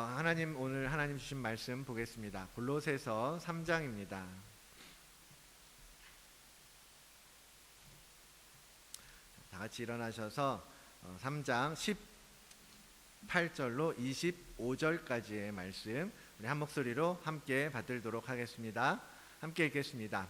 오늘 하나님 주신 말씀 보겠습니다. 골로새서 3장입니다. 다 같이 일어나셔서 3장 18절로 25절까지의 말씀 우리 한 목소리로 함께 받들도록 하겠습니다. 함께 읽겠습니다.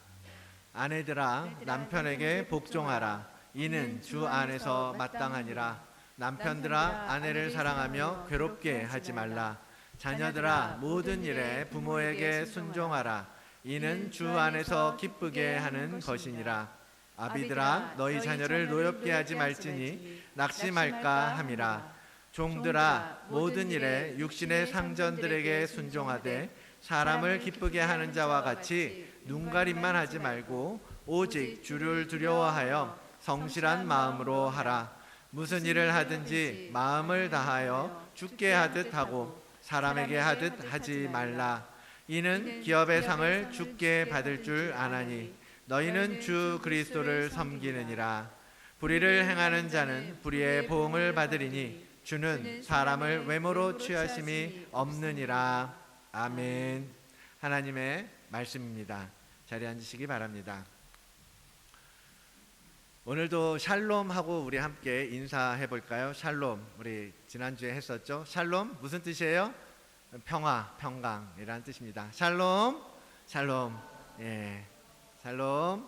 아내들아 남편에게 복종하라. 이는 주 안에서 마땅하니라. 남편들아 아내를 사랑하며 괴롭게 하지 말라. 자녀들아 모든 일에 부모에게 순종하라. 이는 주 안에서 기쁘게 하는 것이니라. 아비들아 너희 자녀를 노엽게 하지 말지니 낙심할까 함이라. 종들아 모든 일에 육신의 상전들에게 순종하되 사람을 기쁘게 하는 자와 같이 눈가림만 하지 말고 오직 주를 두려워하여 성실한 마음으로 하라. 무슨 일을 하든지 마음을 다하여 주께 하듯 하고 사람에게 하듯 하지 말라. 이는 기업의 상을 주께 받을 줄 아나니 너희는 주 그리스도를 섬기느니라. 불의를 행하는 자는 불의의 보응을 받으리니 주는 사람을 외모로 취하심이 없느니라. 아멘. 하나님의 말씀입니다. 자리에 앉으시기 바랍니다. 오늘도 샬롬 하고 우리 함께 인사해 볼까요? 샬롬. 우리 지난주에 했었죠? 샬롬 무슨 뜻이에요? 평화, 평강이라는 뜻입니다. 샬롬, 샬롬. 예. 샬롬.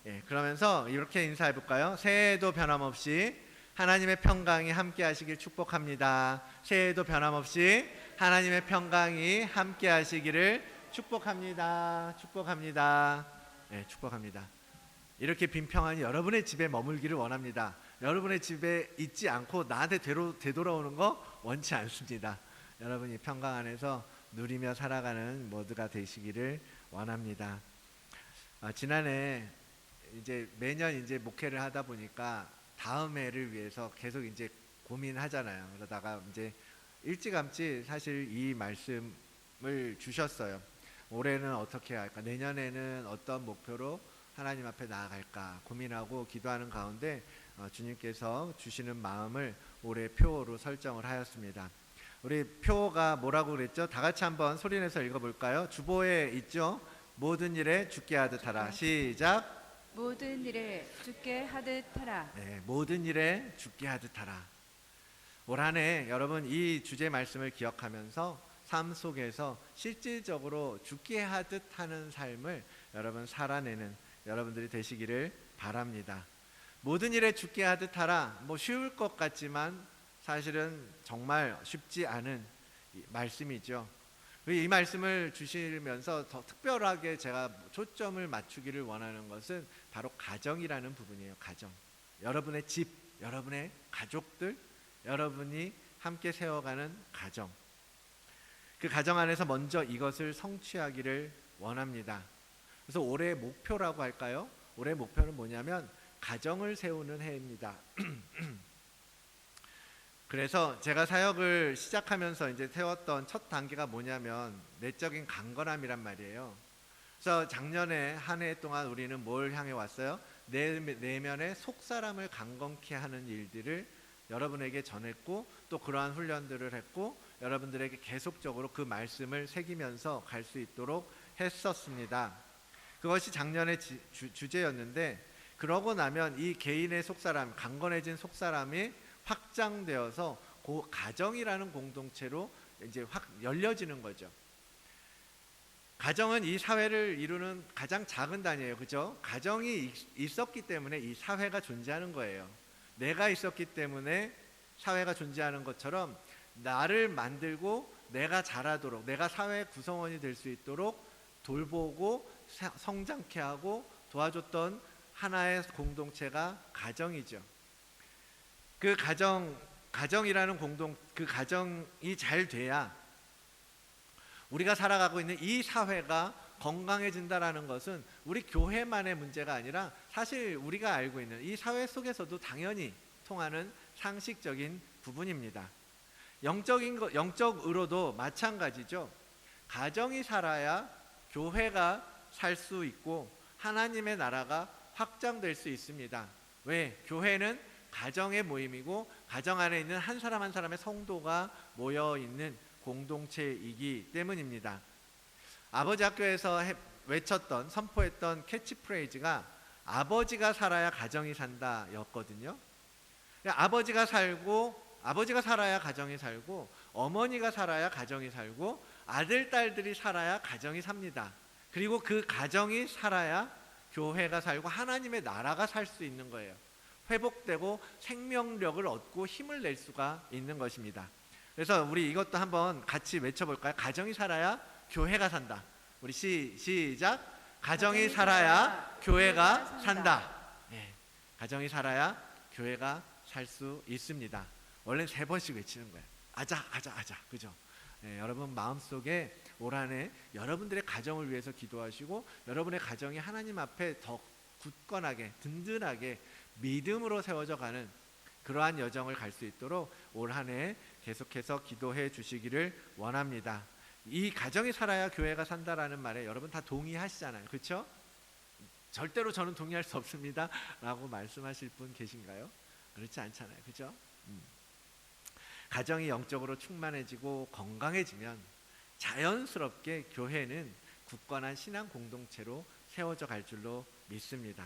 예. 그러면서 이렇게 인사해 볼까요? 새해에도 변함없이 하나님의 평강이 함께 하시길 축복합니다. 새해에도 변함없이 하나님의 평강이 함께 하시기를 축복합니다. 축복합니다. 예, 축복합니다. 이렇게 빈 평안이 여러분의 집에 머물기를 원합니다. 여러분의 집에 있지 않고 나한테 되돌아오는 거 원치 않습니다. 여러분이 평강 안에서 누리며 살아가는 모두가 되시기를 원합니다. 지난해 이제 매년 이제 목회를 하다 보니까 다음 해를 위해서 계속 이제 고민하잖아요. 그러다가 이제 일찌감치 사실 이 말씀을 주셨어요. 올해는 어떻게 할까? 내년에는 어떤 목표로 하나님 앞에 나아갈까 고민하고 기도하는 가운데 주님께서 주시는 마음을 올해 표로 설정을 하였습니다. 우리 표가 뭐라고 그랬죠? 다 같이 한번 소리내서 읽어볼까요? 주보에 있죠? 모든 일에 주께 하듯 하라. 시작. 모든 일에 주께 하듯 하라. 네, 모든 일에 주께 하듯 하라. 올 한 해 여러분 이 주제 말씀을 기억하면서 삶 속에서 실질적으로 주께 하듯 하는 삶을 여러분 살아내는 여러분들이 되시기를 바랍니다. 모든 일에 주께 하듯 하라. 뭐 쉬울 것 같지만 사실은 정말 쉽지 않은 말씀이죠. 이 말씀을 주시면서 더 특별하게 제가 초점을 맞추기를 원하는 것은 바로 가정이라는 부분이에요. 가정. 여러분의 집, 여러분의 가족들, 여러분이 함께 세워가는 가정. 그 가정 안에서 먼저 이것을 성취하기를 원합니다. 그래서 올해 목표라고 할까요? 올해 목표는 뭐냐면 가정을 세우는 해입니다. 그래서 제가 사역을 시작하면서 이제 세웠던 첫 단계가 뭐냐면 내적인 강건함이란 말이에요. 그래서 작년에 한 해 동안 우리는 뭘 향해 왔어요? 내면의 속사람을 강건케 하는 일들을 여러분에게 전했고 또 그러한 훈련들을 했고 여러분들에게 계속적으로 그 말씀을 새기면서 갈 수 있도록 했었습니다. 그것이 작년의 주제였는데 그러고 나면 이 개인의 속사람, 강건해진 속사람이 확장되어서 그 가정이라는 공동체로 이제 확 열려지는 거죠. 가정은 이 사회를 이루는 가장 작은 단위예요. 그죠? 가정이 있었기 때문에 이 사회가 존재하는 거예요. 내가 있었기 때문에 사회가 존재하는 것처럼 나를 만들고 내가 자라도록 내가 사회의 구성원이 될 수 있도록 돌보고 성장케 하고 도와줬던 하나의 공동체가 가정이죠. 그 가정이라는 그 가정이 잘 돼야 우리가 살아가고 있는 이 사회가 건강해진다라는 것은 우리 교회만의 문제가 아니라 사실 우리가 알고 있는 이 사회 속에서도 당연히 통하는 상식적인 부분입니다. 영적으로도 마찬가지죠. 가정이 살아야 교회가 살 수 있고 하나님의 나라가 확장될 수 있습니다. 왜? 교회는 가정의 모임이고 가정 안에 있는 한 사람 한 사람의 성도가 모여 있는 공동체이기 때문입니다. 아버지 학교에서 외쳤던 선포했던 캐치프레이즈가 아버지가 살아야 가정이 산다 였거든요. 아버지가 살아야 가정이 살고, 어머니가 살아야 가정이 살고, 아들 딸들이 살아야 가정이 삽니다. 그리고 그 가정이 살아야 교회가 살고 하나님의 나라가 살 수 있는 거예요. 회복되고 생명력을 얻고 힘을 낼 수가 있는 것입니다. 그래서 우리 이것도 한번 같이 외쳐볼까요? 가정이 살아야 교회가 산다. 우리 시작. 가정이 살아야 교회가 산다. 네. 가정이 살아야 교회가 살 수 있습니다. 원래는 3번씩 외치는 거예요. 아자. 그죠? 네, 여러분 마음속에 올 한해 여러분들의 가정을 위해서 기도하시고, 여러분의 가정이 하나님 앞에 더 굳건하게 든든하게 믿음으로 세워져 가는 그러한 여정을 갈 수 있도록 올 한해 계속해서 기도해 주시기를 원합니다. 이 가정이 살아야 교회가 산다라는 말에 여러분 다 동의하시잖아요. 그렇죠? 절대로 저는 동의할 수 없습니다 라고 말씀하실 분 계신가요? 그렇지 않잖아요. 그렇죠? 가정이 영적으로 충만해지고 건강해지면 자연스럽게 교회는 굳건한 신앙 공동체로 세워져 갈 줄로 믿습니다.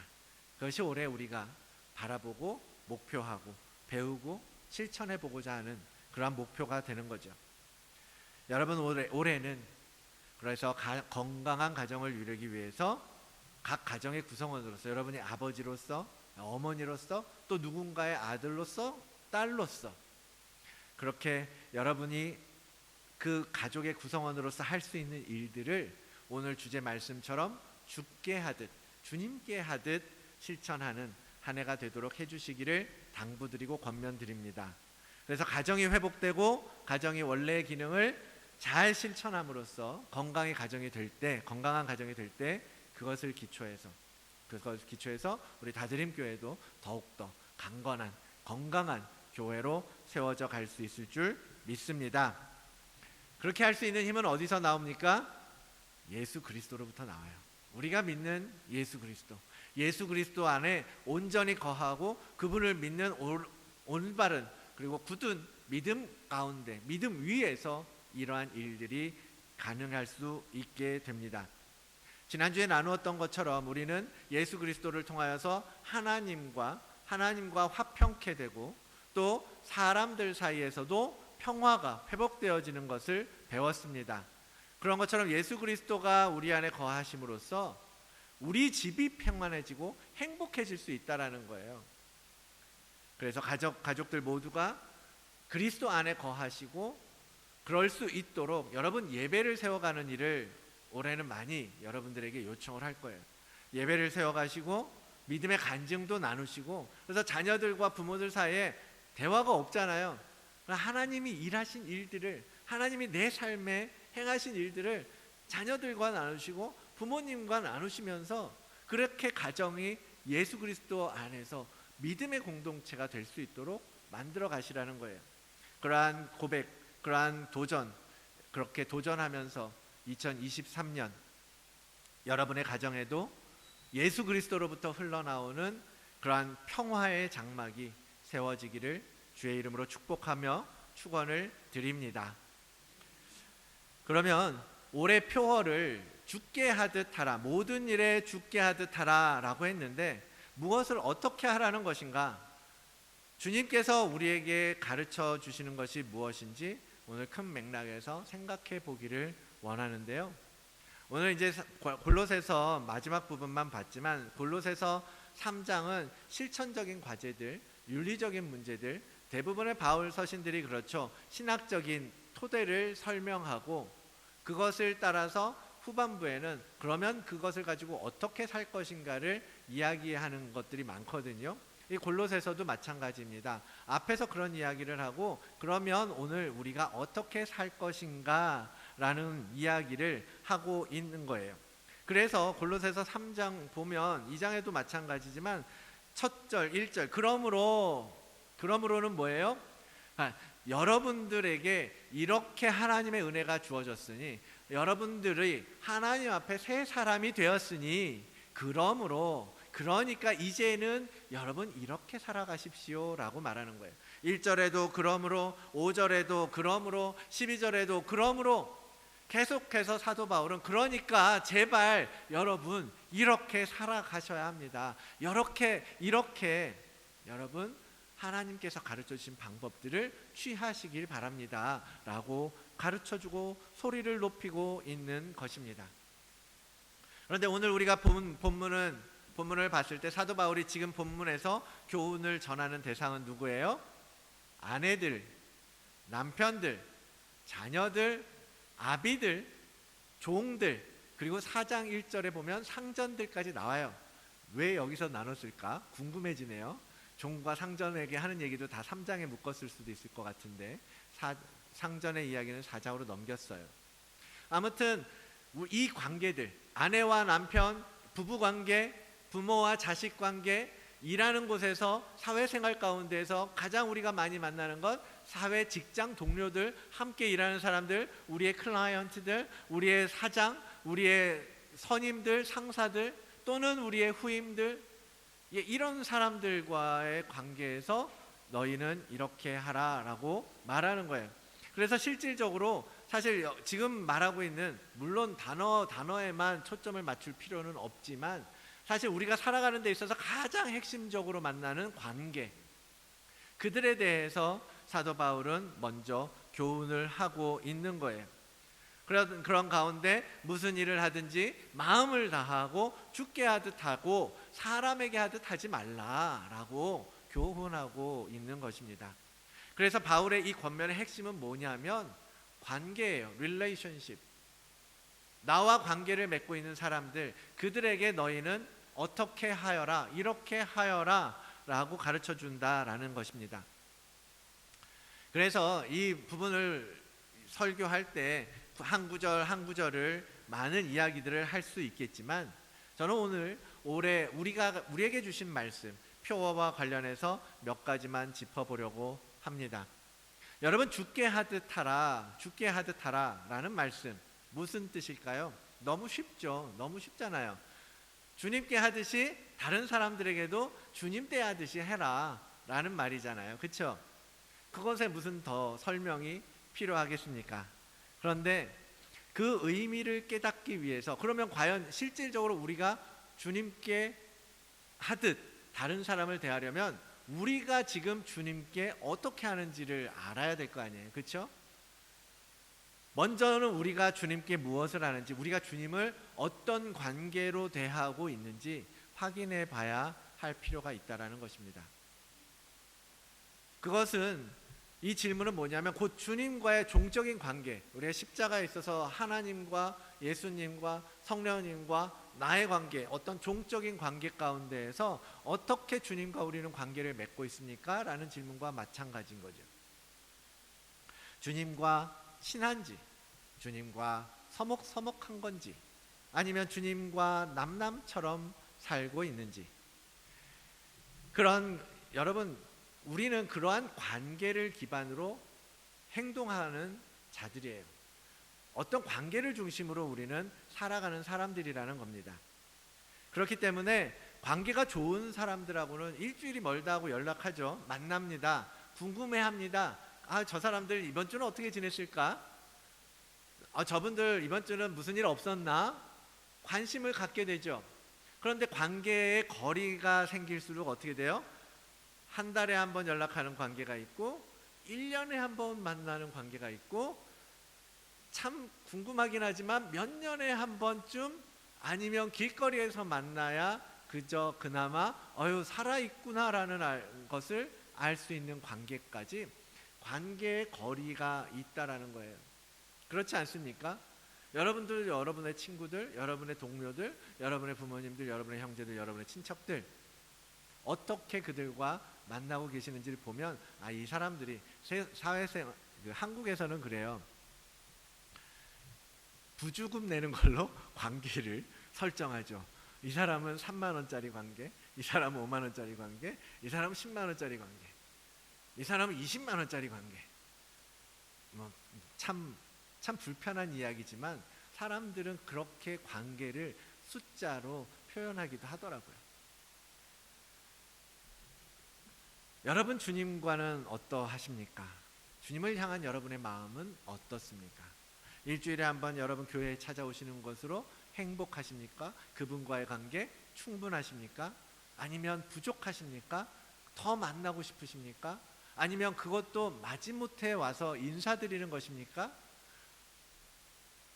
그것이 올해 우리가 바라보고 목표하고 배우고 실천해보고자 하는 그러한 목표가 되는 거죠. 여러분 올해는 그래서 건강한 가정을 이루기 위해서 각 가정의 구성원으로서, 여러분이 아버지로서, 어머니로서, 또 누군가의 아들로서, 딸로서, 그렇게 여러분이 그 가족의 구성원으로서 할 수 있는 일들을 오늘 주제 말씀처럼 주께 하듯, 주님께 하듯 실천하는 한 해가 되도록 해주시기를 당부드리고 권면드립니다. 그래서 가정이 회복되고 가정이 원래의 기능을 잘 실천함으로써 건강한 가정이 될 때 그것을 기초해서 우리 다드림 교회도 더욱더 강건한 건강한 교회로 세워져 갈 수 있을 줄 믿습니다. 그렇게 할 수 있는 힘은 어디서 나옵니까? 예수 그리스도로부터 나와요. 우리가 믿는 예수 그리스도 안에 온전히 거하고 그분을 믿는 올바른 그리고 굳은 믿음 가운데, 믿음 위에서 이러한 일들이 가능할 수 있게 됩니다. 지난주에 나누었던 것처럼 우리는 예수 그리스도를 통하여서 하나님과 화평케 되고, 또 사람들 사이에서도 평화가 회복되어지는 것을 배웠습니다. 그런 것처럼 예수 그리스도가 우리 안에 거하심으로써 우리 집이 평안해지고 행복해질 수 있다라는 거예요. 그래서 가족들 모두가 그리스도 안에 거하시고 그럴 수 있도록 여러분 예배를 세워가는 일을 올해는 많이 여러분들에게 요청을 할 거예요. 예배를 세워가시고 믿음의 간증도 나누시고, 그래서 자녀들과 부모들 사이에 대화가 없잖아요. 하나님이 일하신 일들을, 하나님이 내 삶에 행하신 일들을 자녀들과 나누시고 부모님과 나누시면서 그렇게 가정이 예수 그리스도 안에서 믿음의 공동체가 될 수 있도록 만들어 가시라는 거예요. 그러한 고백, 그러한 도전, 그렇게 도전하면서 2023년 여러분의 가정에도 예수 그리스도로부터 흘러나오는 그러한 평화의 장막이 세워지기를 주의 이름으로 축복하며 축원을 드립니다. 그러면 올해 표어를 주께 하듯 하라, 모든 일에 주께 하듯 하라 라고 했는데 무엇을 어떻게 하라는 것인가? 주님께서 우리에게 가르쳐 주시는 것이 무엇인지 오늘 큰 맥락에서 생각해 보기를 원하는데요. 오늘 이제 골로새서 마지막 부분만 봤지만 골로새서 3장은 실천적인 과제들, 윤리적인 문제들, 대부분의 바울 서신들이 그렇죠. 신학적인 토대를 설명하고 그것을 따라서 후반부에는 그러면 그것을 가지고 어떻게 살 것인가를 이야기하는 것들이 많거든요. 이 골로새서도 마찬가지입니다. 앞에서 그런 이야기를 하고 그러면 오늘 우리가 어떻게 살 것인가 라는 이야기를 하고 있는 거예요. 그래서 골로새서 3장 보면 2장에도 마찬가지지만 첫 절 1절 그러므로는 뭐예요? 여러분들에게 이렇게 하나님의 은혜가 주어졌으니 여러분들이 하나님 앞에 새 사람이 되었으니 그러니까 이제는 여러분 이렇게 살아가십시오 라고 말하는 거예요. 1절에도 그러므로, 5절에도 그러므로, 12절에도 그러므로, 계속해서 사도 바울은 그러니까 제발 여러분 이렇게 살아가셔야 합니다. 이렇게 여러분 하나님께서 가르쳐 주신 방법들을 취하시길 바랍니다 라고 가르쳐주고 소리를 높이고 있는 것입니다. 그런데 오늘 우리가 본 본문을 봤을 때 사도 바울이 지금 본문에서 교훈을 전하는 대상은 누구예요? 아내들, 남편들, 자녀들, 아비들, 종들, 그리고 4장 1절에 보면 상전들까지 나와요. 왜 여기서 나눴을까? 궁금해지네요. 종과 상전에게 하는 얘기도 다 3장에 묶었을 수도 있을 것 같은데 상전의 이야기는 4장으로 넘겼어요. 아무튼 이 관계들, 아내와 남편, 부부관계, 부모와 자식관계, 일하는 곳에서 사회생활 가운데에서 가장 우리가 많이 만나는 것, 사회 직장 동료들, 함께 일하는 사람들, 우리의 클라이언트들, 우리의 사장, 우리의 선임들, 상사들, 또는 우리의 후임들, 이런 사람들과의 관계에서 너희는 이렇게 하라라고 말하는 거예요. 그래서 실질적으로 사실 지금 말하고 있는, 물론 단어에만 초점을 맞출 필요는 없지만 사실 우리가 살아가는 데 있어서 가장 핵심적으로 만나는 관계, 그들에 대해서 사도 바울은 먼저 교훈을 하고 있는 거예요. 그런 가운데 무슨 일을 하든지 마음을 다하고 주께 하듯 하고 사람에게 하듯 하지 말라라고 교훈하고 있는 것입니다. 그래서 바울의 이 권면의 핵심은 뭐냐면 관계예요. relationship. 나와 관계를 맺고 있는 사람들, 그들에게 너희는 어떻게 하여라, 이렇게 하여라 라고 가르쳐 준다라는 것입니다. 그래서 이 부분을 설교할 때 한 구절 한 구절을 많은 이야기들을 할 수 있겠지만 저는 오늘 우리에게 주신 말씀 표어와 관련해서 몇 가지만 짚어보려고 합니다. 여러분, 주께 하듯 하라, 주께 하듯 하라 라는 말씀 무슨 뜻일까요? 너무 쉽죠. 너무 쉽잖아요. 주님께 하듯이 다른 사람들에게도 주님 때 하듯이 해라 라는 말이잖아요. 그렇죠? 그것에 무슨 더 설명이 필요하겠습니까? 그런데 그 의미를 깨닫기 위해서, 그러면 과연 실질적으로 우리가 주님께 하듯 다른 사람을 대하려면 우리가 지금 주님께 어떻게 하는지를 알아야 될 거 아니에요. 그렇죠? 먼저는 우리가 주님께 무엇을 하는지, 우리가 주님을 어떤 관계로 대하고 있는지 확인해 봐야 할 필요가 있다는 것입니다. 그것은, 이 질문은 뭐냐면 곧 주님과의 종적인 관계, 우리가 십자가에 있어서 하나님과 예수님과 성령님과 나의 관계, 어떤 종적인 관계 가운데에서 어떻게 주님과 우리는 관계를 맺고 있습니까? 라는 질문과 마찬가지인 거죠. 주님과 친한지, 주님과 서먹서먹한 건지, 아니면 주님과 남남처럼 살고 있는지, 여러분, 우리는 그러한 관계를 기반으로 행동하는 자들이에요. 어떤 관계를 중심으로 우리는 살아가는 사람들이라는 겁니다. 그렇기 때문에 관계가 좋은 사람들하고는 일주일이 멀다 하고 연락하죠. 만납니다. 궁금해합니다. 저 사람들 이번 주는 어떻게 지냈을까? 저분들 이번 주는 무슨 일 없었나? 관심을 갖게 되죠. 그런데 관계에 거리가 생길수록 어떻게 돼요? 한 달에 한 번 연락하는 관계가 있고 1년에 한 번 만나는 관계가 있고, 참 궁금하긴 하지만 몇 년에 한 번쯤, 아니면 길거리에서 만나야 그나마 살아있구나라는 것을 알 수 있는 관계까지 관계의 거리가 있다라는 거예요. 그렇지 않습니까? 여러분들, 여러분의 친구들, 여러분의 동료들, 여러분의 부모님들, 여러분의 형제들, 여러분의 친척들, 어떻게 그들과 만나고 계시는지를 보면 이 사람들이 사회생, 한국에서는 그래요. 부주금 내는 걸로 관계를 설정하죠. 이 사람은 3만 원짜리 관계, 이 사람은 5만 원짜리 관계, 이 사람은 10만 원짜리 관계, 이 사람은 20만 원짜리 관계. 참 불편한 이야기지만 사람들은 그렇게 관계를 숫자로 표현하기도 하더라고요. 여러분 주님과는 어떠하십니까? 주님을 향한 여러분의 마음은 어떻습니까? 일주일에 한번 여러분 교회에 찾아오시는 것으로 행복하십니까? 그분과의 관계 충분하십니까? 아니면 부족하십니까? 더 만나고 싶으십니까? 아니면 그것도 마지못해 와서 인사드리는 것입니까?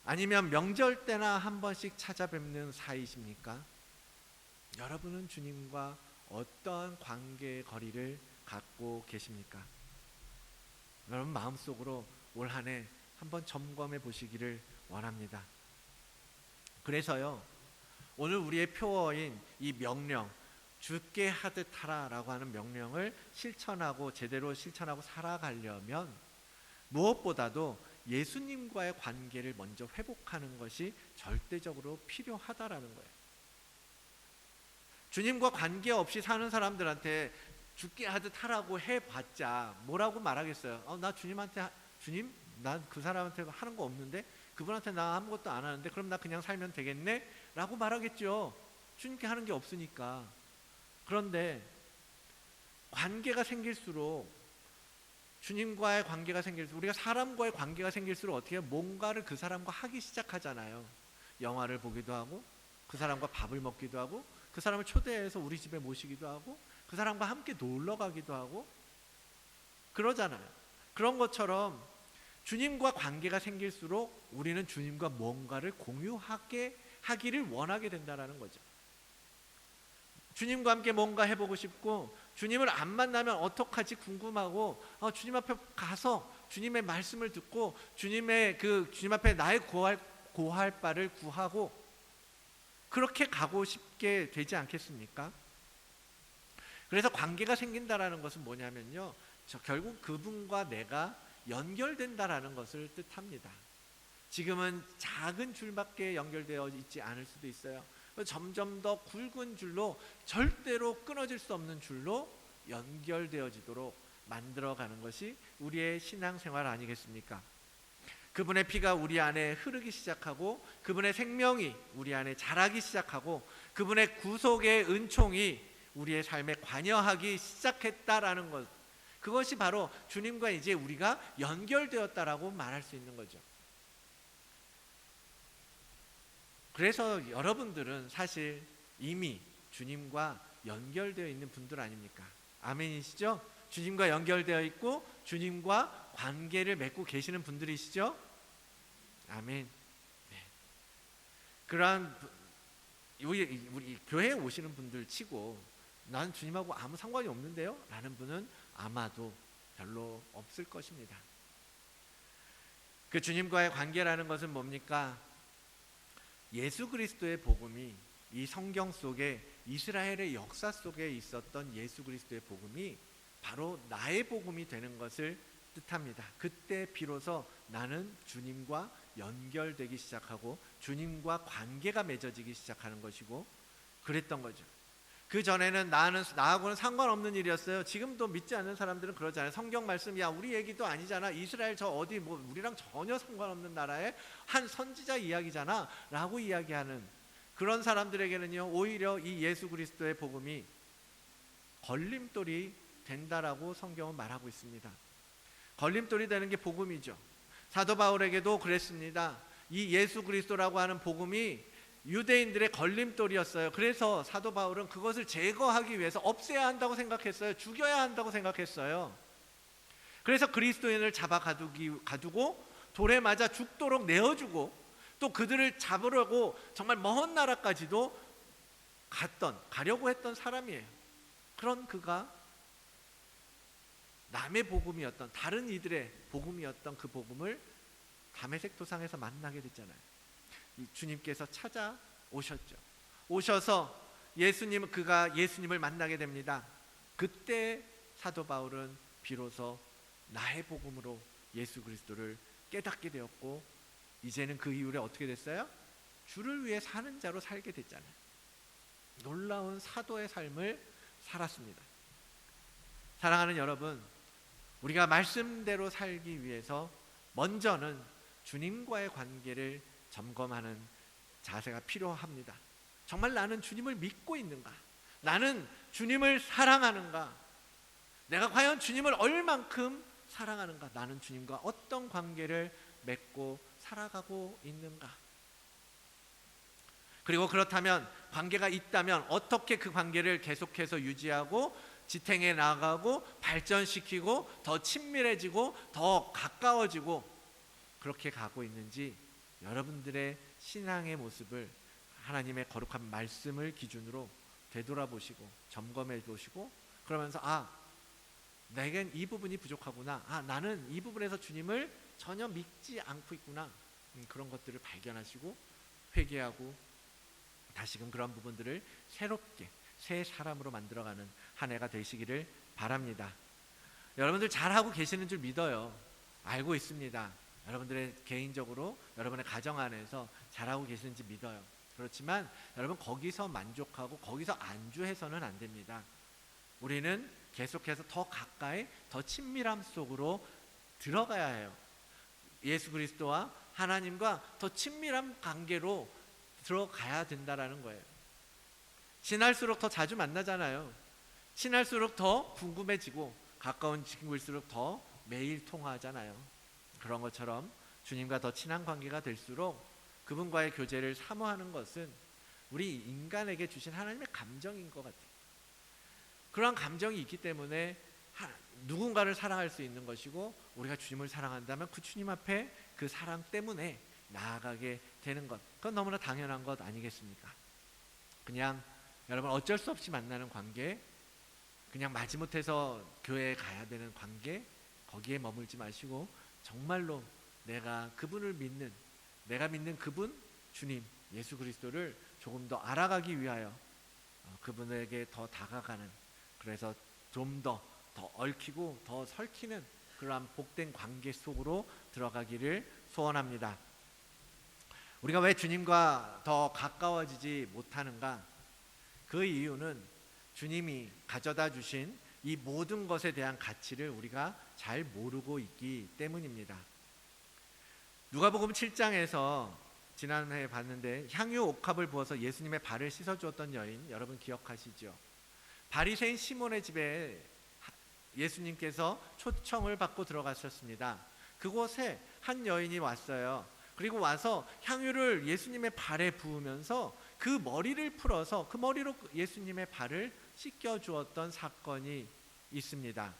아니면 명절 때나 한 번씩 찾아뵙는 사이십니까? 여러분은 주님과 어떠한 관계의 거리를 갖고 계십니까? 여러분 마음속으로 올 한 해 한번 점검해 보시기를 원합니다. 그래서요, 오늘 우리의 표어인 이 명령, 주께 하듯 하라라고 하는 명령을 제대로 실천하고 살아가려면 무엇보다도 예수님과의 관계를 먼저 회복하는 것이 절대적으로 필요하다라는 거예요. 주님과 관계없이 사는 사람들한테 주께 하듯 하라고 해봤자 뭐라고 말하겠어요? 나 주님, 난 그 사람한테 하는 거 없는데, 그분한테 나 아무것도 안 하는데, 그럼 나 그냥 살면 되겠네? 라고 말하겠죠. 주님께 하는 게 없으니까. 그런데 관계가 생길수록, 주님과의 관계가 생길수록, 우리가 사람과의 관계가 생길수록 어떻게 뭔가를 그 사람과 하기 시작하잖아요. 영화를 보기도 하고, 그 사람과 밥을 먹기도 하고, 그 사람을 초대해서 우리 집에 모시기도 하고, 그 사람과 함께 놀러 가기도 하고 그러잖아요. 그런 것처럼 주님과 관계가 생길수록 우리는 주님과 뭔가를 공유하게 하기를 원하게 된다는 거죠. 주님과 함께 뭔가 해보고 싶고, 주님을 안 만나면 어떡하지 궁금하고, 주님 앞에 가서 주님의 말씀을 듣고 주님 앞에 나의 고할 바를 구하고 그렇게 가고 싶게 되지 않겠습니까? 그래서 관계가 생긴다라는 것은 뭐냐면요, 결국 그분과 내가 연결된다라는 것을 뜻합니다. 지금은 작은 줄밖에 연결되어 있지 않을 수도 있어요. 점점 더 굵은 줄로, 절대로 끊어질 수 없는 줄로 연결되어지도록 만들어가는 것이 우리의 신앙생활 아니겠습니까? 그분의 피가 우리 안에 흐르기 시작하고, 그분의 생명이 우리 안에 자라기 시작하고, 그분의 구속의 은총이 우리의 삶에 관여하기 시작했다라는 것, 그것이 바로 주님과 이제 우리가 연결되었다라고 말할 수 있는 거죠. 그래서 여러분들은 사실 이미 주님과 연결되어 있는 분들 아닙니까? 아멘이시죠? 주님과 연결되어 있고 주님과 관계를 맺고 계시는 분들이시죠? 아멘. 네. 그러한 우리 교회에 오시는 분들 치고 난 주님하고 아무 상관이 없는데요? 라는 분은 아마도 별로 없을 것입니다. 그 주님과의 관계라는 것은 뭡니까? 예수 그리스도의 복음이, 이 성경 속에 이스라엘의 역사 속에 있었던 예수 그리스도의 복음이 바로 나의 복음이 되는 것을 뜻합니다. 그때 비로소 나는 주님과 연결되기 시작하고 주님과 관계가 맺어지기 시작하는 것이고 그랬던 거죠. 그 전에는 나하고는 상관없는 일이었어요. 지금도 믿지 않는 사람들은 그러잖아요. 성경 말씀, 야 우리 얘기도 아니잖아. 이스라엘 저 어디 우리랑 전혀 상관없는 나라의 한 선지자 이야기잖아 라고 이야기하는 그런 사람들에게는요, 오히려 이 예수 그리스도의 복음이 걸림돌이 된다라고 성경은 말하고 있습니다. 걸림돌이 되는 게 복음이죠. 사도 바울에게도 그랬습니다. 이 예수 그리스도라고 하는 복음이 유대인들의 걸림돌이었어요. 그래서 사도 바울은 그것을 제거하기 위해서 없애야 한다고 생각했어요. 죽여야 한다고 생각했어요. 그래서 그리스도인을 잡아 가두고 돌에 맞아 죽도록 내어주고, 또 그들을 잡으려고 정말 먼 나라까지도 가려고 했던 사람이에요. 그런 그가 남의 복음이었던, 다른 이들의 복음이었던 그 복음을 다메섹 도상에서 만나게 됐잖아요. 주님께서 찾아오셨죠. 오셔서 그가 예수님을 만나게 됩니다. 그때 사도 바울은 비로소 나의 복음으로 예수 그리스도를 깨닫게 되었고, 이제는 그 이후에 어떻게 됐어요? 주를 위해 사는 자로 살게 됐잖아요. 놀라운 사도의 삶을 살았습니다. 사랑하는 여러분, 우리가 말씀대로 살기 위해서 먼저는 주님과의 관계를 점검하는 자세가 필요합니다. 정말 나는 주님을 믿고 있는가? 나는 주님을 사랑하는가? 내가 과연 주님을 얼만큼 사랑하는가? 나는 주님과 어떤 관계를 맺고 살아가고 있는가? 그리고 그렇다면 관계가 있다면 어떻게 그 관계를 계속해서 유지하고 지탱해 나가고 발전시키고 더 친밀해지고 더 가까워지고 그렇게 가고 있는지 여러분들의 신앙의 모습을 하나님의 거룩한 말씀을 기준으로 되돌아보시고 점검해 보시고 그러면서 내겐 이 부분이 부족하구나. 나는 이 부분에서 주님을 전혀 믿지 않고 있구나. 그런 것들을 발견하시고 회개하고 다시금 그런 부분들을 새롭게 새 사람으로 만들어가는 한 해가 되시기를 바랍니다. 여러분들 잘하고 계시는 줄 믿어요. 알고 있습니다. 여러분들의 개인적으로 여러분의 가정 안에서 잘하고 계시는지 믿어요. 그렇지만 여러분 거기서 만족하고 거기서 안주해서는 안 됩니다. 우리는 계속해서 더 가까이 더 친밀함 속으로 들어가야 해요. 예수 그리스도와 하나님과 더 친밀한 관계로 들어가야 된다라는 거예요. 친할수록 더 자주 만나잖아요. 친할수록 더 궁금해지고 가까운 친구일수록 더 매일 통화하잖아요. 그런 것처럼 주님과 더 친한 관계가 될수록 그분과의 교제를 사모하는 것은 우리 인간에게 주신 하나님의 감정인 것 같아요. 그러한 감정이 있기 때문에 누군가를 사랑할 수 있는 것이고 우리가 주님을 사랑한다면 그 주님 앞에 그 사랑 때문에 나아가게 되는 것, 그건 너무나 당연한 것 아니겠습니까? 그냥 여러분 어쩔 수 없이 만나는 관계, 그냥 마지못해서 교회에 가야 되는 관계, 거기에 머물지 마시고 정말로 내가 그분을 믿는, 내가 믿는 그분 주님 예수 그리스도를 조금 더 알아가기 위하여 그분에게 더 다가가는, 그래서 좀 더 얽히고 더 설키는 그러한 복된 관계 속으로 들어가기를 소원합니다. 우리가 왜 주님과 더 가까워지지 못하는가? 그 이유는 주님이 가져다 주신 이 모든 것에 대한 가치를 우리가 잘 모르고 있기 때문입니다. 누가복음 7장에서 지난해 봤는데 향유 옥합을 부어서 예수님의 발을 씻어주었던 여인, 여러분 기억하시죠? 바리새인 시몬의 집에 예수님께서 초청을 받고 들어가셨습니다. 그곳에 한 여인이 왔어요. 그리고 와서 향유를 예수님의 발에 부으면서 그 머리를 풀어서 그 머리로 예수님의 발을 씻겨 주었던 사건이 있습니다.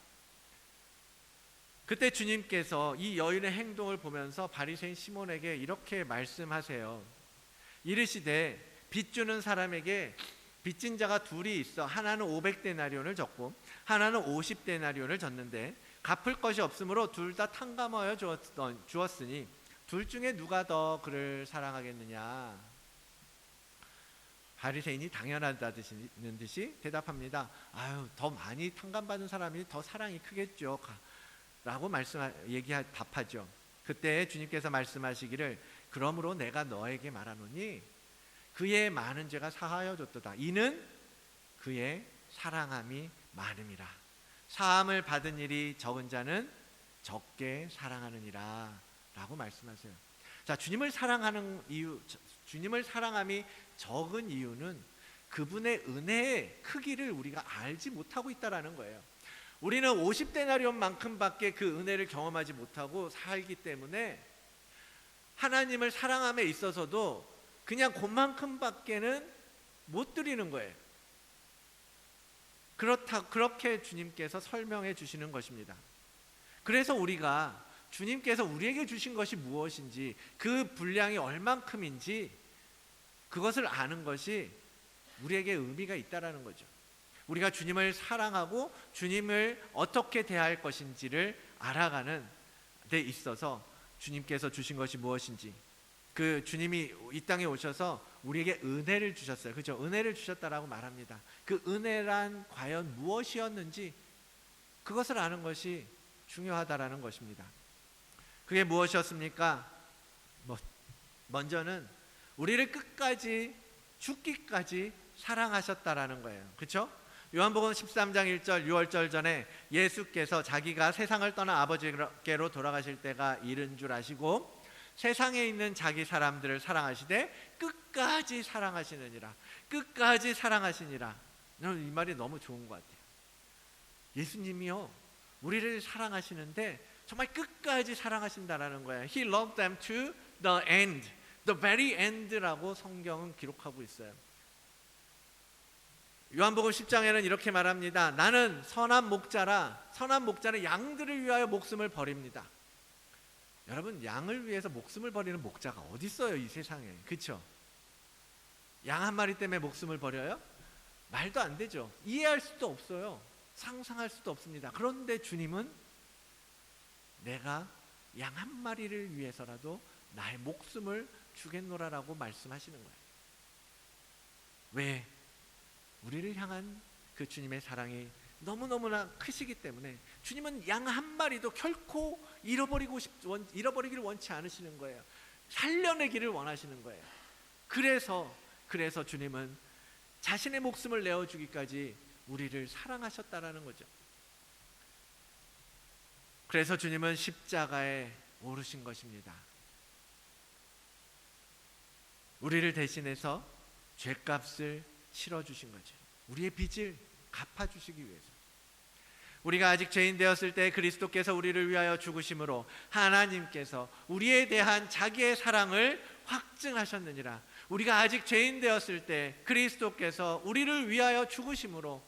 그때 주님께서 이 여인의 행동을 보면서 바리새인 시몬에게 이렇게 말씀하세요. 이르시되 빚주는 사람에게 빚진 자가 둘이 있어 하나는 500데나리온을 졌고 하나는 50데나리온을 졌는데 갚을 것이 없으므로 둘 다 탕감하여 주었으니 둘 중에 누가 더 그를 사랑하겠느냐? 바리새인이 당연하다는 듯이 대답합니다. 더 많이 탕감받은 사람이 더 사랑이 크겠죠 라고 답하죠. 그때 주님께서 말씀하시기를 그러므로 내가 너에게 말하노니 그의 많은 죄가 사하여 줬도다. 이는 그의 사랑함이 많음이라. 사함을 받은 일이 적은 자는 적게 사랑하느니라 라고 말씀하세요. 자, 주님을 사랑하는 이유, 주님을 사랑함이 적은 이유는 그분의 은혜의 크기를 우리가 알지 못하고 있다라는 거예요. 우리는 50데나리온만큼밖에 그 은혜를 경험하지 못하고 살기 때문에 하나님을 사랑함에 있어서도 그냥 그만큼밖에는 못 드리는 거예요. 그렇게 주님께서 설명해 주시는 것입니다. 그래서 우리가 주님께서 우리에게 주신 것이 무엇인지, 그 분량이 얼만큼인지 그것을 아는 것이 우리에게 의미가 있다라는 거죠. 우리가 주님을 사랑하고 주님을 어떻게 대할 것인지를 알아가는 데 있어서 주님께서 주신 것이 무엇인지, 그 주님이 이 땅에 오셔서 우리에게 은혜를 주셨어요. 그렇죠? 은혜를 주셨다라고 말합니다. 그 은혜란 과연 무엇이었는지 그것을 아는 것이 중요하다라는 것입니다. 그게 무엇이었습니까? 먼저는 우리를 끝까지 죽기까지 사랑하셨다라는 거예요. 그렇죠? 요한복음 13장 1절 6월절 전에 예수께서 자기가 세상을 떠나 아버지께로 돌아가실 때가 이른 줄 아시고 세상에 있는 자기 사람들을 사랑하시되 끝까지 사랑하시느니라. 끝까지 사랑하시니라. 저는 이 말이 너무 좋은 것 같아요. 예수님이요 우리를 사랑하시는데 정말 끝까지 사랑하신다라는 거예요. He loved them to the end, the very end라고 성경은 기록하고 있어요. 요한복음 10장에는 이렇게 말합니다. 나는 선한 목자라, 선한 목자는 양들을 위하여 목숨을 버립니다. 여러분, 양을 위해서 목숨을 버리는 목자가 어디 있어요 이 세상에? 그렇죠? 양 한 마리 때문에 목숨을 버려요? 말도 안 되죠. 이해할 수도 없어요. 상상할 수도 없습니다. 그런데 주님은 내가 양 한 마리를 위해서라도 나의 목숨을 주겠노라라고 말씀하시는 거예요. 왜? 우리를 향한 그 주님의 사랑이 너무너무나 크시기 때문에 주님은 양 한 마리도 결코 잃어버리기를 원치 않으시는 거예요. 살려내기를 원하시는 거예요. 그래서 주님은 자신의 목숨을 내어주기까지 우리를 사랑하셨다라는 거죠. 그래서 주님은 십자가에 오르신 것입니다. 우리를 대신해서 죄값을 치러주신 거죠. 우리의 빚을 갚아주시기 위해서. 우리가 아직 죄인 되었을 때 그리스도께서 우리를 위하여 죽으심으로 하나님께서 우리에 대한 자기의 사랑을 확증하셨느니라. 우리가 아직 죄인 되었을 때 그리스도께서 우리를 위하여 죽으심으로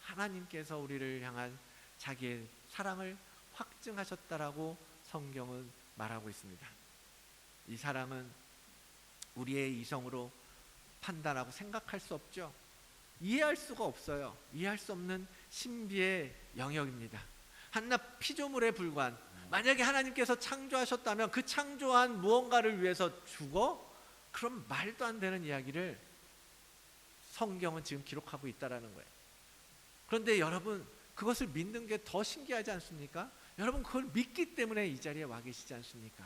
하나님께서 우리를 향한 자기의 사랑을 확증하셨다라고 성경은 말하고 있습니다. 이 사랑은 우리의 이성으로 판단하고 생각할 수 없죠. 이해할 수가 없어요. 이해할 수 없는 신비의 영역입니다. 한낱 피조물에 불과한, 만약에 하나님께서 창조하셨다면 그 창조한 무언가를 위해서 죽어? 그럼 말도 안 되는 이야기를 성경은 지금 기록하고 있다라는 거예요. 그런데 여러분, 그것을 믿는 게 더 신기하지 않습니까? 여러분, 그걸 믿기 때문에 이 자리에 와 계시지 않습니까?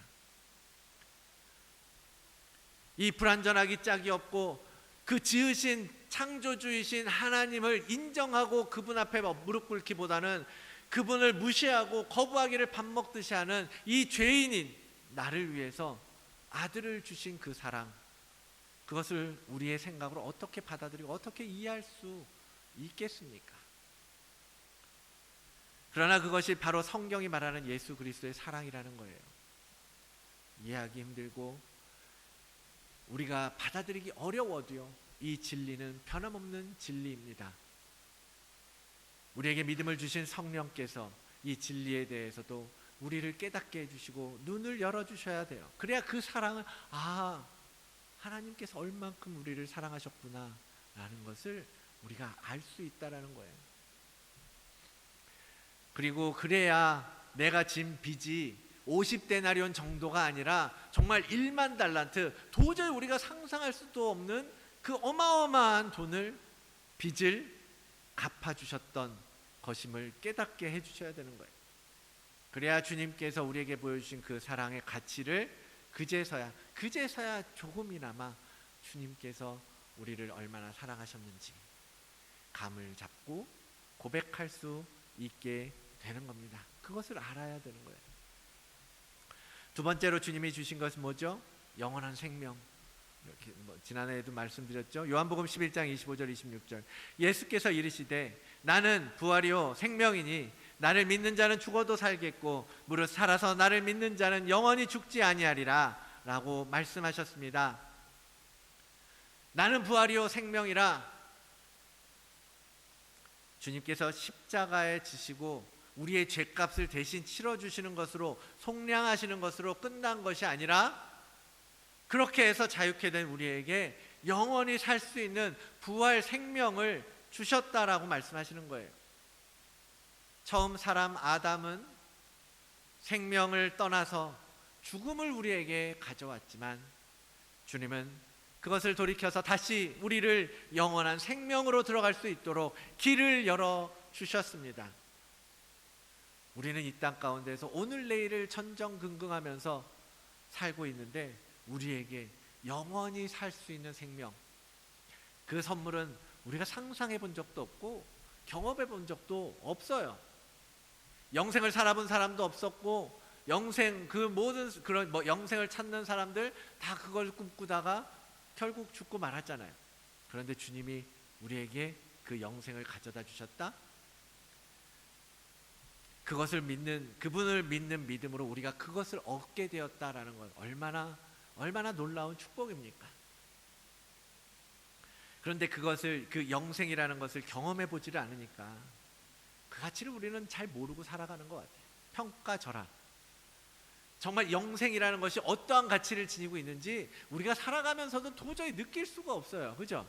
이 불완전하기 짝이 없고 그 지으신 창조주이신 하나님을 인정하고 그분 앞에 무릎 꿇기보다는 그분을 무시하고 거부하기를 밥 먹듯이 하는 이 죄인인 나를 위해서 아들을 주신 그 사랑, 그것을 우리의 생각으로 어떻게 받아들이고 어떻게 이해할 수 있겠습니까? 그러나 그것이 바로 성경이 말하는 예수 그리스도의 사랑이라는 거예요. 이해하기 힘들고 우리가 받아들이기 어려워도요, 이 진리는 변함없는 진리입니다. 우리에게 믿음을 주신 성령께서 이 진리에 대해서도 우리를 깨닫게 해주시고 눈을 열어주셔야 돼요. 그래야 그 사랑을, 하나님께서 얼만큼 우리를 사랑하셨구나 라는 것을 우리가 알 수 있다라는 거예요. 그리고 그래야 내가 진 빚이 50데나리온 정도가 아니라 정말 1만 달란트, 도저히 우리가 상상할 수도 없는 그 어마어마한 빚을 갚아주셨던 것임을 깨닫게 해주셔야 되는 거예요. 그래야 주님께서 우리에게 보여주신 그 사랑의 가치를 그제서야 조금이나마 주님께서 우리를 얼마나 사랑하셨는지 감을 잡고 고백할 수 있게 되는 겁니다. 그것을 알아야 되는 거예요. 두 번째로 주님이 주신 것은 뭐죠? 영원한 생명. 이렇게 지난해에도 말씀드렸죠. 요한복음 11장 25절 26절. 예수께서 이르시되 나는 부활이요 생명이니 나를 믿는 자는 죽어도 살겠고 무릇 살아서 나를 믿는 자는 영원히 죽지 아니하리라 라고 말씀하셨습니다. 나는 부활이요 생명이라. 주님께서 십자가에 지시고 우리의 죄값을 대신 치러주시는 것으로, 속량하시는 것으로 끝난 것이 아니라 그렇게 해서 자유케 된 우리에게 영원히 살 수 있는 부활 생명을 주셨다라고 말씀하시는 거예요. 처음 사람 아담은 생명을 떠나서 죽음을 우리에게 가져왔지만 주님은 그것을 돌이켜서 다시 우리를 영원한 생명으로 들어갈 수 있도록 길을 열어주셨습니다. 우리는 이 땅 가운데서 오늘 내일을 전전긍긍하면서 살고 있는데 우리에게 영원히 살 수 있는 생명, 그 선물은 우리가 상상해 본 적도 없고 경험해 본 적도 없어요. 영생을 살아본 사람도 없었고 영생, 그 모든 그런 영생을 찾는 사람들 다 그걸 꿈꾸다가 결국 죽고 말았잖아요. 그런데 주님이 우리에게 그 영생을 가져다 주셨다. 그것을 믿는, 그분을 믿는 믿음으로 우리가 그것을 얻게 되었다라는 것, 얼마나 놀라운 축복입니까? 그런데 그것을, 그 영생이라는 것을 경험해 보지를 않으니까 그 가치를 우리는 잘 모르고 살아가는 것 같아요. 평가절하. 정말 영생이라는 것이 어떠한 가치를 지니고 있는지 우리가 살아가면서도 도저히 느낄 수가 없어요. 그죠?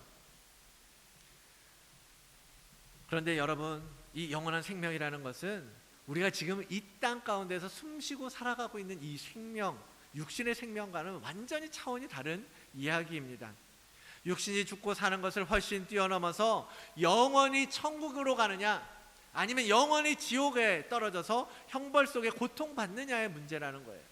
그런데 여러분, 이 영원한 생명이라는 것은 우리가 지금 이 땅 가운데서 숨쉬고 살아가고 있는 이 생명, 육신의 생명과는 완전히 차원이 다른 이야기입니다. 육신이 죽고 사는 것을 훨씬 뛰어넘어서 영원히 천국으로 가느냐, 아니면 영원히 지옥에 떨어져서 형벌 속에 고통받느냐의 문제라는 거예요.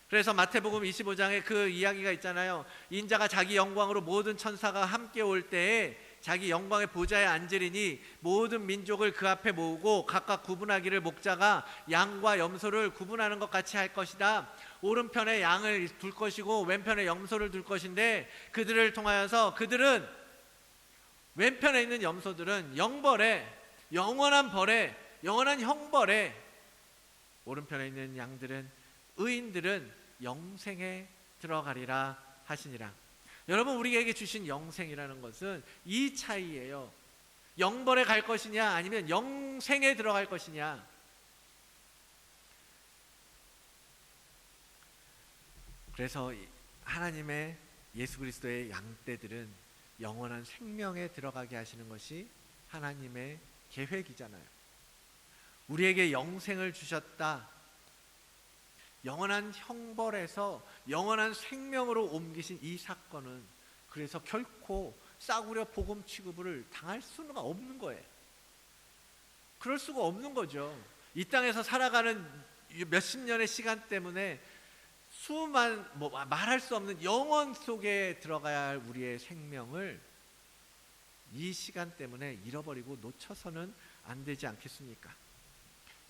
그래서 마태복음 25장에 그 이야기가 있잖아요. 인자가 자기 영광으로 모든 천사가 함께 올 때에 자기 영광의 보좌에 앉으리니 모든 민족을 그 앞에 모으고 각각 구분하기를 목자가 양과 염소를 구분하는 것 같이 할 것이다. 오른편에 양을 둘 것이고 왼편에 염소를 둘 것인데, 그들을 통하여서 그들은, 왼편에 있는 염소들은 영벌에, 영원한 벌에, 영원한 형벌에, 오른편에 있는 양들은, 의인들은 영생에 들어가리라 하시니라. 여러분, 우리에게 주신 영생이라는 것은 이 차이예요. 영벌에 갈 것이냐 아니면 영생에 들어갈 것이냐. 그래서 하나님의 예수 그리스도의 양떼들은 영원한 생명에 들어가게 하시는 것이 하나님의 계획이잖아요. 우리에게 영생을 주셨다. 영원한 형벌에서 영원한 생명으로 옮기신 이 사건은 그래서 결코 싸구려 복음 취급을 당할 수는 없는 거예요. 그럴 수가 없는 거죠. 이 땅에서 살아가는 몇십 년의 시간 때문에 말할 수 없는 영원 속에 들어가야 할 우리의 생명을 이 시간 때문에 잃어버리고 놓쳐서는 안 되지 않겠습니까?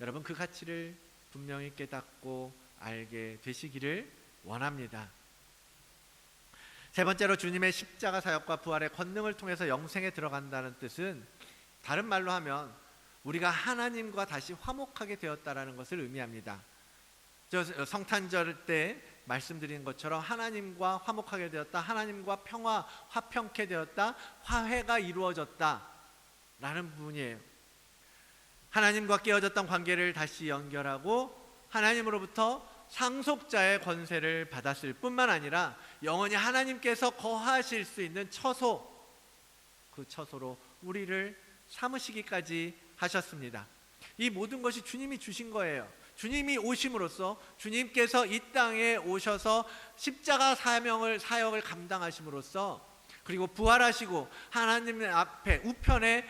여러분, 그 가치를 분명히 깨닫고 알게 되시기를 원합니다. 세 번째로, 주님의 십자가 사역과 부활의 권능을 통해서 영생에 들어간다는 뜻은 다른 말로 하면 우리가 하나님과 다시 화목하게 되었다라는 것을 의미합니다. 저 성탄절 때 말씀드린 것처럼 하나님과 화목하게 되었다, 하나님과 화평케 되었다, 화해가 이루어졌다 라는 부분이에요. 하나님과 깨어졌던 관계를 다시 연결하고 하나님으로부터 상속자의 권세를 받았을 뿐만 아니라 영원히 하나님께서 거하실 수 있는 처소, 그 처소로 우리를 삼으시기까지 하셨습니다. 이 모든 것이 주님이 주신 거예요. 주님이 오심으로써, 주님께서 이 땅에 오셔서 십자가 사역을 감당하심으로써, 그리고 부활하시고 하나님 앞에 우편에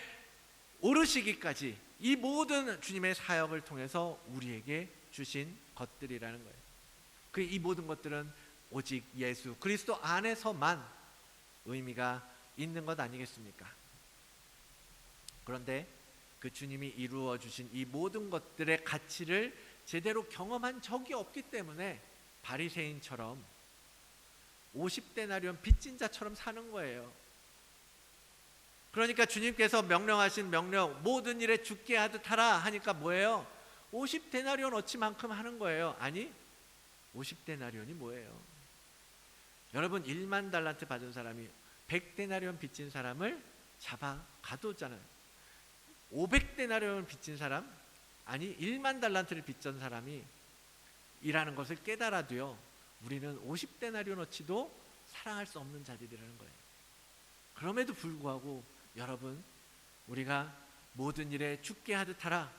오르시기까지 이 모든 주님의 사역을 통해서 우리에게 주신 것들이라는 거예요. 이 모든 것들은 오직 예수 그리스도 안에서만 의미가 있는 것 아니겠습니까? 그런데 그 주님이 이루어 주신 이 모든 것들의 가치를 제대로 경험한 적이 없기 때문에 바리새인처럼 50데나리온 빚진 자처럼 사는 거예요. 그러니까 주님께서 명령하신 명령, 모든 일에 죽게 하듯 하라 하니까 뭐예요? 50데나리온 어치만큼 하는 거예요. 아니, 50데나리온이 뭐예요? 여러분, 1만 달란트 받은 사람이 100데나리온 빚진 사람을 잡아 가뒀잖아요. 500데나리온 빚진 사람, 아니 1만 달란트를 빚진 사람이 이라는 것을 깨달아도요, 우리는 50데나리온어치도 사랑할 수 없는 자들이라는 거예요. 그럼에도 불구하고 여러분, 우리가 모든 일에 죽게 하듯 하라,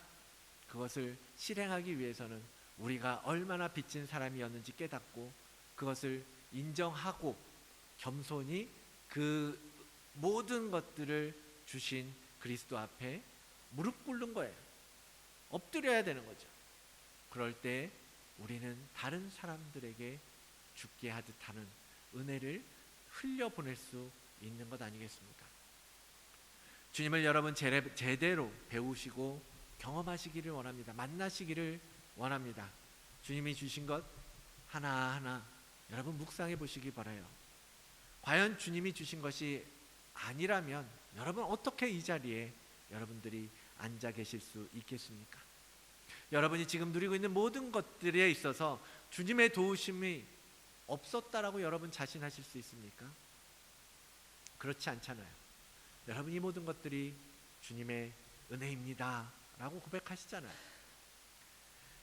그것을 실행하기 위해서는 우리가 얼마나 빚진 사람이었는지 깨닫고 그것을 인정하고 겸손히 그 모든 것들을 주신 그리스도 앞에 무릎 꿇는 거예요. 엎드려야 되는 거죠. 그럴 때 우리는 다른 사람들에게 죽게 하듯 하는 은혜를 흘려보낼 수 있는 것 아니겠습니까? 주님을 여러분 제대로 배우시고 경험하시기를 원합니다. 만나시기를 원합니다. 주님이 주신 것 하나하나 여러분 묵상해 보시기 바라요. 과연 주님이 주신 것이 아니라면 여러분 어떻게 이 자리에 여러분들이 앉아 계실 수 있겠습니까? 여러분이 지금 누리고 있는 모든 것들에 있어서 주님의 도우심이 없었다라고 여러분 자신하실 수 있습니까? 그렇지 않잖아요. 여러분이 모든 것들이 주님의 은혜입니다 라고 고백하시잖아요.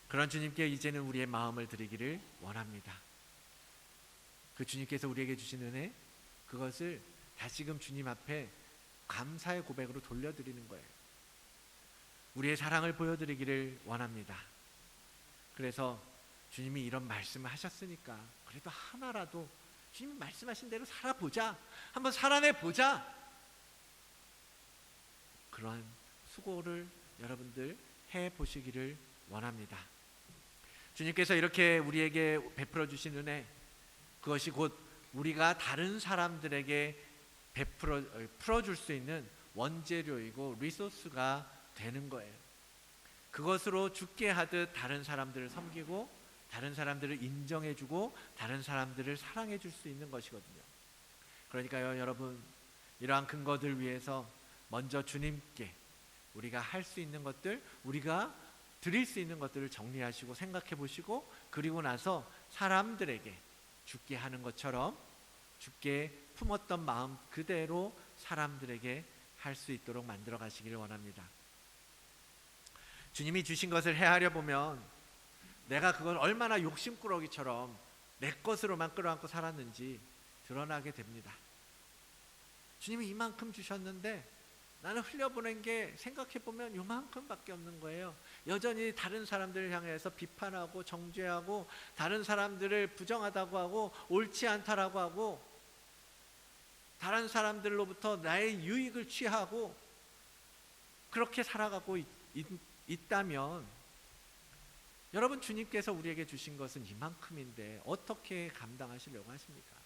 그런 주님께 이제는 우리의 마음을 드리기를 원합니다. 그 주님께서 우리에게 주신 은혜, 그것을 다시금 주님 앞에 감사의 고백으로 돌려드리는 거예요. 우리의 사랑을 보여드리기를 원합니다. 그래서 주님이 이런 말씀을 하셨으니까 그래도 하나라도 주님 말씀하신 대로 살아보자, 한번 살아내보자, 그러한 수고를 여러분들 해보시기를 원합니다. 주님께서 이렇게 우리에게 베풀어 주신 은혜, 그것이 곧 우리가 다른 사람들에게 풀어줄 수 있는 원재료이고 리소스가 되는 거예요. 그것으로 죽게 하듯 다른 사람들을 섬기고 다른 사람들을 인정해주고 다른 사람들을 사랑해줄 수 있는 것이거든요. 그러니까요, 여러분, 이러한 근거들 위해서 먼저 주님께 우리가 할 수 있는 것들, 우리가 드릴 수 있는 것들을 정리하시고 생각해 보시고, 그리고 나서 사람들에게 죽게 하는 것처럼 죽게 품었던 마음 그대로 사람들에게 할 수 있도록 만들어 가시기를 원합니다. 주님이 주신 것을 헤아려 보면 내가 그걸 얼마나 욕심꾸러기처럼 내 것으로만 끌어안고 살았는지 드러나게 됩니다. 주님이 이만큼 주셨는데 나는 흘려보낸 게 생각해보면 요만큼밖에 없는 거예요. 여전히 다른 사람들을 향해서 비판하고 정죄하고 다른 사람들을 부정하다고 하고 옳지 않다라고 하고 다른 사람들로부터 나의 유익을 취하고 그렇게 살아가고 있다면, 여러분, 주님께서 우리에게 주신 것은 이만큼인데 어떻게 감당하시려고 하십니까?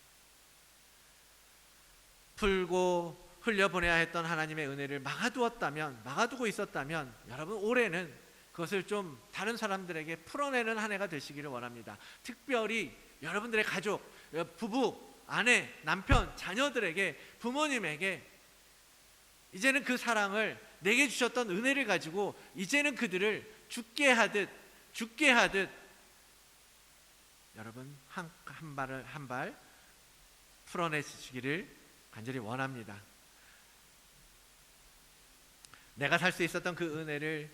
풀고 흘려보내야 했던 하나님의 은혜를 막아두고 있었다면 여러분, 올해는 그것을 좀 다른 사람들에게 풀어내는 한 해가 되시기를 원합니다. 특별히 여러분들의 가족, 부부, 아내, 남편, 자녀들에게, 부모님에게 이제는 그 사랑을, 내게 주셨던 은혜를 가지고 이제는 그들을 죽게 하듯 여러분 한 발 풀어내시기를 간절히 원합니다. 내가 살 수 있었던 그 은혜를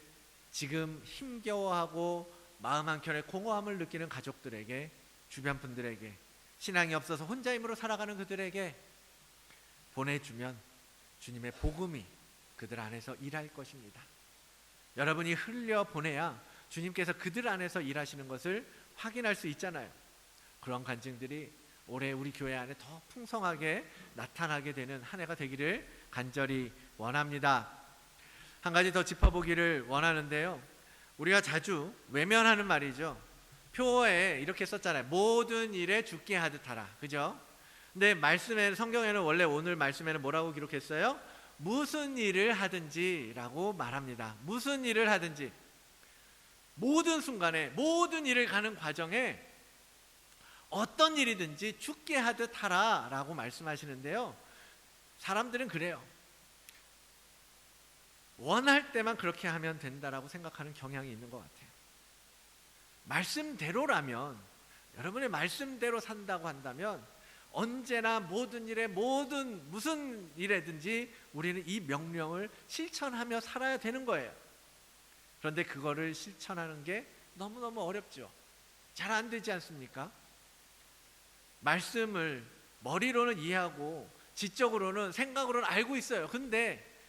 지금 힘겨워하고 마음 한켠에 공허함을 느끼는 가족들에게, 주변 분들에게, 신앙이 없어서 혼자 힘으로 살아가는 그들에게 보내주면 주님의 복음이 그들 안에서 일할 것입니다. 여러분이 흘려보내야 주님께서 그들 안에서 일하시는 것을 확인할 수 있잖아요. 그런 간증들이 올해 우리 교회 안에 더 풍성하게 나타나게 되는 한 해가 되기를 간절히 원합니다. 한 가지 더 짚어보기를 원하는데요, 우리가 자주 외면하는 말이죠. 표어에 이렇게 썼잖아요. 모든 일에 죽게 하듯 하라, 그죠? 근데 성경에는 원래 오늘 말씀에는 뭐라고 기록했어요? 무슨 일을 하든지 라고 말합니다. 무슨 일을 하든지, 모든 순간에, 모든 일을 가는 과정에 어떤 일이든지 죽게 하듯 하라 라고 말씀하시는데요, 사람들은 그래요. 원할 때만 그렇게 하면 된다라고 생각하는 경향이 있는 것 같아요. 말씀대로라면, 여러분의 말씀대로 산다고 한다면 언제나 모든 일에, 무슨 일에든지 우리는 이 명령을 실천하며 살아야 되는 거예요. 그런데 그거를 실천하는 게 너무너무 어렵죠. 잘 안 되지 않습니까? 말씀을 머리로는 이해하고 지적으로는, 생각으로는 알고 있어요.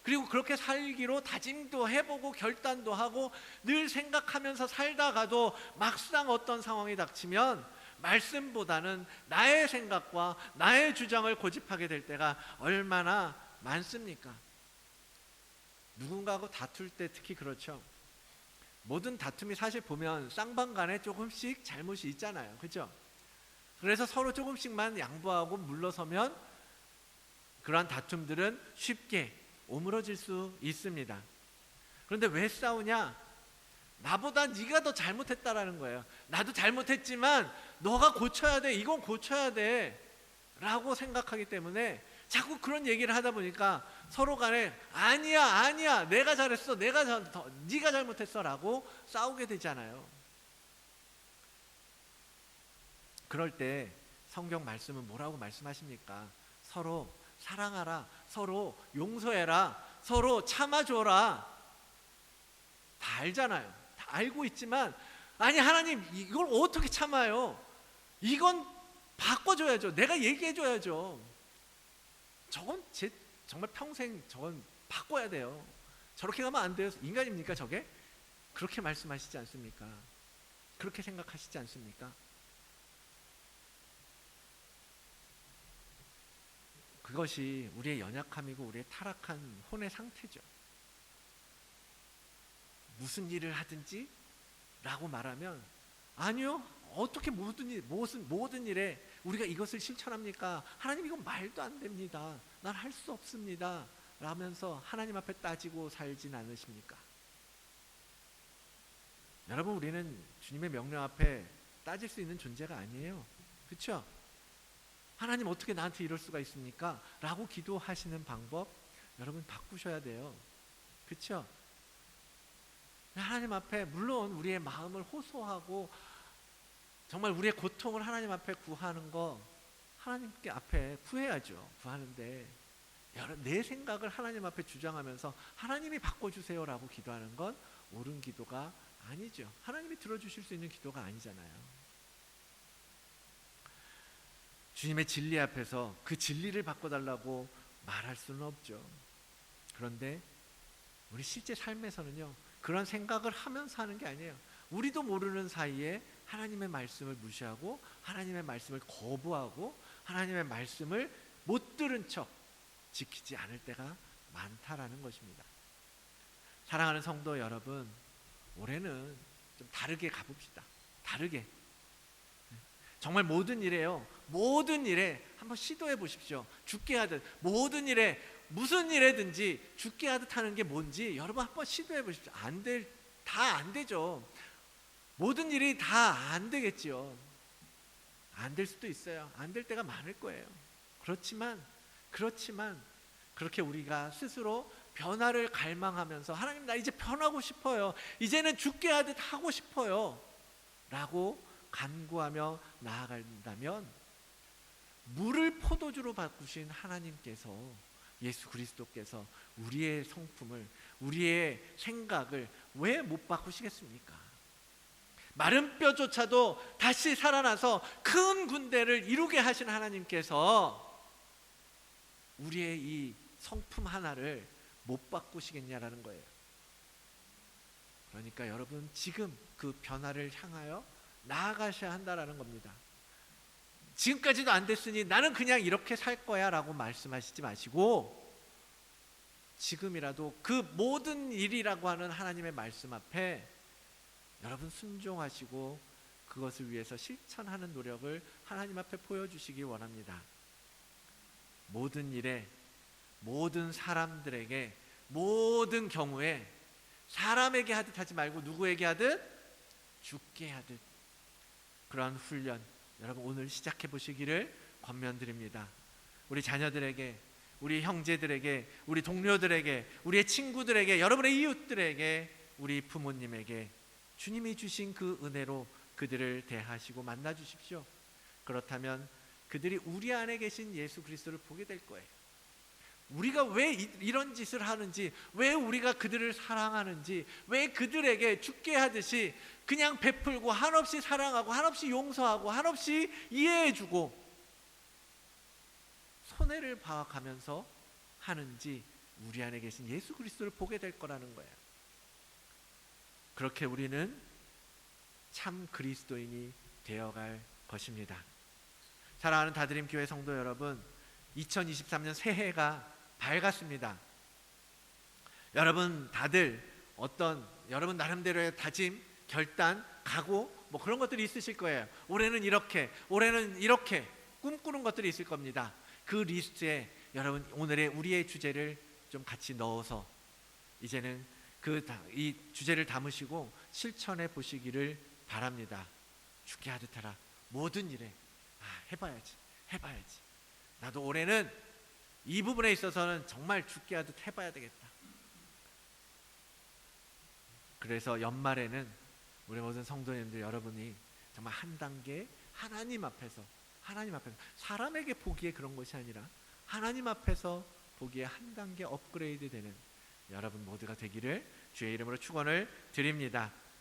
그리고 그렇게 살기로 다짐도 해보고 결단도 하고 늘 생각하면서 살다가도 막상 어떤 상황이 닥치면 말씀보다는 나의 생각과 나의 주장을 고집하게 될 때가 얼마나 많습니까? 누군가하고 다툴 때 특히 그렇죠. 모든 다툼이 사실 보면 쌍방간에 조금씩 잘못이 있잖아요, 그렇죠? 그래서 서로 조금씩만 양보하고 물러서면 그러한 다툼들은 쉽게 오므러질 수 있습니다. 그런데 왜 싸우냐? 나보다 네가 더 잘못했다라는 거예요. 나도 잘못했지만 너가 고쳐야 돼, 이건 고쳐야 돼 라고 생각하기 때문에 자꾸 그런 얘기를 하다 보니까 서로 간에 아니야 내가 잘했어 네가 잘못했어라고 싸우게 되잖아요. 그럴 때 성경 말씀은 뭐라고 말씀하십니까? 서로 사랑하라, 서로 용서해라, 서로 참아줘라. 다 알잖아요. 다 알고 있지만 아니 하나님 이걸 어떻게 참아요? 이건 바꿔줘야죠. 내가 얘기해줘야죠. 저건 정말 평생 저건 바꿔야 돼요. 저렇게 가면 안 돼요. 인간입니까 저게? 그렇게 말씀하시지 않습니까? 그렇게 생각하시지 않습니까? 그것이 우리의 연약함이고 우리의 타락한 혼의 상태죠. 무슨 일을 하든지 라고 말하면 아니요, 어떻게 모든 일에 우리가 이것을 실천합니까? 하나님 이건 말도 안 됩니다. 난 할 수 없습니다 라면서 하나님 앞에 따지고 살진 않으십니까? 여러분, 우리는 주님의 명령 앞에 따질 수 있는 존재가 아니에요. 그렇죠? 하나님 어떻게 나한테 이럴 수가 있습니까? 라고 기도하시는 방법 여러분 바꾸셔야 돼요. 그렇죠? 하나님 앞에 물론 우리의 마음을 호소하고 정말 우리의 고통을 하나님 앞에 구하는 거 하나님께 앞에 구해야죠. 구하는데 내 생각을 하나님 앞에 주장하면서 하나님이 바꿔주세요라고 기도하는 건 옳은 기도가 아니죠. 하나님이 들어주실 수 있는 기도가 아니잖아요. 주님의 진리 앞에서 그 진리를 바꿔달라고 말할 수는 없죠. 그런데 우리 실제 삶에서는요, 그런 생각을 하면서 하는 게 아니에요. 우리도 모르는 사이에 하나님의 말씀을 무시하고 하나님의 말씀을 거부하고 하나님의 말씀을 못 들은 척 지키지 않을 때가 많다라는 것입니다. 사랑하는 성도 여러분, 올해는 좀 다르게 가봅시다. 다르게. 정말 모든 일에 한번 시도해 보십시오. 죽게 하듯 모든 일에 무슨 일에든지 죽게 하듯 하는 게 뭔지 여러분 한번 시도해 보십시오. 다 안 되죠. 모든 일이 다 안 되겠지요. 안 될 수도 있어요. 안 될 때가 많을 거예요. 그렇지만 그렇게 우리가 스스로 변화를 갈망하면서 하나님 나 이제 변하고 싶어요. 이제는 죽게 하듯 하고 싶어요. 라고 간구하며 나아간다면 물을 포도주로 바꾸신 하나님께서 예수 그리스도께서 우리의 성품을 우리의 생각을 왜 못 바꾸시겠습니까? 마른 뼈조차도 다시 살아나서 큰 군대를 이루게 하신 하나님께서 우리의 이 성품 하나를 못 바꾸시겠냐라는 거예요. 그러니까 여러분 지금 그 변화를 향하여 나아가셔야 한다라는 겁니다. 지금까지도 안 됐으니 나는 그냥 이렇게 살 거야 라고 말씀하시지 마시고 지금이라도 그 모든 일이라고 하는 하나님의 말씀 앞에 여러분 순종하시고 그것을 위해서 실천하는 노력을 하나님 앞에 보여주시기 원합니다. 모든 일에, 모든 사람들에게, 모든 경우에 사람에게 하듯 하지 말고 누구에게 하듯? 죽게 하듯. 그러한 훈련 여러분 오늘 시작해 보시기를 권면드립니다. 우리 자녀들에게, 우리 형제들에게, 우리 동료들에게, 우리의 친구들에게, 여러분의 이웃들에게, 우리 부모님에게 주님이 주신 그 은혜로 그들을 대하시고 만나 주십시오. 그렇다면 그들이 우리 안에 계신 예수 그리스도를 보게 될 거예요. 우리가 왜 이런 짓을 하는지, 왜 우리가 그들을 사랑하는지, 왜 그들에게 죽게 하듯이 그냥 베풀고 한없이 사랑하고 한없이 용서하고 한없이 이해해주고 손해를 봐가면서 하는지 우리 안에 계신 예수 그리스도를 보게 될 거라는 거예요. 그렇게 우리는 참 그리스도인이 되어갈 것입니다. 사랑하는 다드림 교회 성도 여러분, 2023년 새해가 밝았습니다. 여러분 다들 여러분 나름대로의 다짐, 결단, 각오 뭐 그런 것들이 있으실 거예요. 올해는 이렇게 꿈꾸는 것들이 있을 겁니다. 그 리스트에 여러분 오늘의 우리의 주제를 좀 같이 넣어서 이제는 이 주제를 담으시고 실천해 보시기를 바랍니다. 죽게 하듯 하라. 모든 일에 해봐야지. 나도 올해는 이 부분에 있어서는 정말 죽게 하듯 해봐야 되겠다. 그래서 연말에는 우리 모든 성도님들 여러분이 정말 한 단계 하나님 앞에서 사람에게 보기에 그런 것이 아니라 하나님 앞에서 보기에 한 단계 업그레이드 되는 여러분 모두가 되기를 주의 이름으로 축원을 드립니다.